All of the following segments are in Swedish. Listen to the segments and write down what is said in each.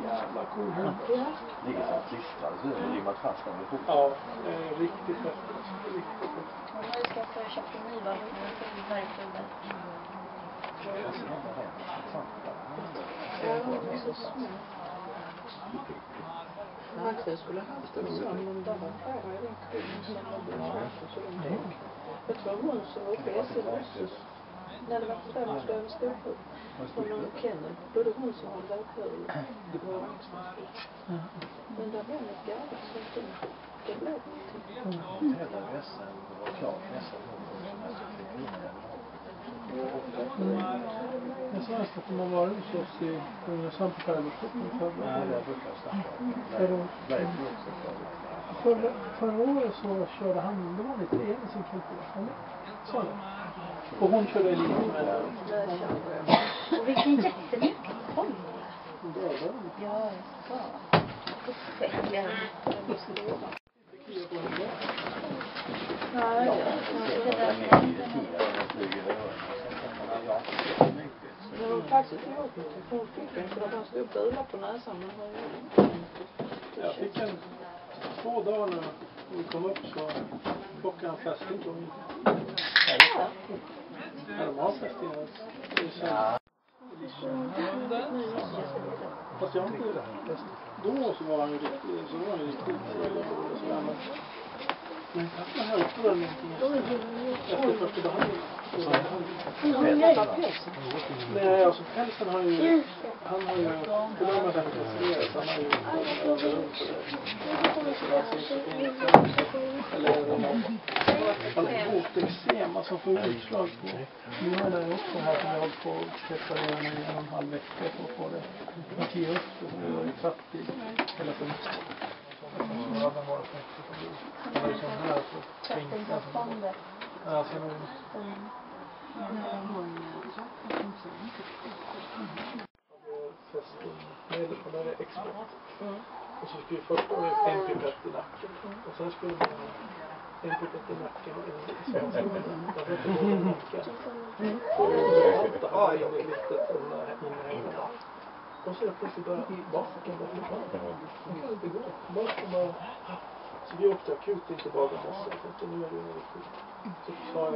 Jävla cool hund. Ligger som klistrad så det limmat fast den med foten. Ja, riktigt häftigt. Riktigt häftigt. Man har ju skaffat köpt en ny valp nu för verkligen. Jag ser henne här. Max skulle ha haft en sån, men där var färre i den kron som var blivit så den dog. Jag tror hon som var uppe i SLS när det var främst över Storfot. Från någon kennel. Då är det hon som var välhörd. Men där blev ett galet som tog. Det blev någonting. Hela vässen var klart nästan Jag sa att de har varit hos oss i samt på skärgårdsskolan. Nej, det brukar jag snacka om. Förra året så körde han, det var lite en i sin kultur. Så det. Och hon körde elit med det. Och vilken jättemycket kom. Ja, så. Uppväckligen. Ja, det var faktiskt ihop. Hon fick en för att han stod bula på näsan. Jag fick en 2 dagar när vi kom upp så plockade han fästing på mig. Ja. De har fästing alls. Fast jag inte då så var han ju riktigt men jag har hälpt väl någonting efter första behandlingen. Nej, alltså pälsen han har ju förlånat den kastrerad så han har ju eller boteksem alltså får utslag på. Nu har jag också här som jag hållit på att preparera mig i 1,5 vecka för att få det att ge upp och så är det satt i hela punkten. Så hade den varit det var ju sån här så tänkte ja, så nu fästingmedel på det expert. Och så skulle vi först ha en pipett i nacken. Och sen skulle man ha en pipett i nacken och en i svansen. Jag vet inte hur nacken. Och allt det här är lite inhängande. Och så är det plötsligt bara baken där försvann. Man kan inte gå. Bara. Så vi åkte akut in till Bagarmossen. Jag tänkte nu är det ju riktigt. Så sa jag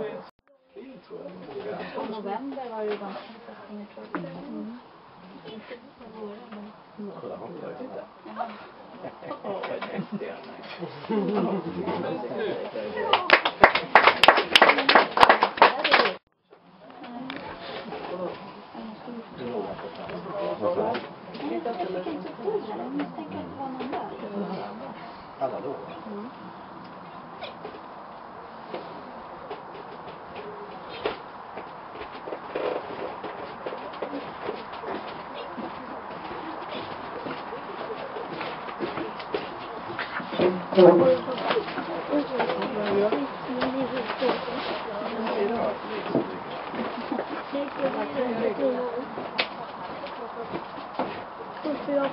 april tror jag. I november var det ju ganska tråkigt. Kolla hoppar jag inte. Jaha. Alla då? Jag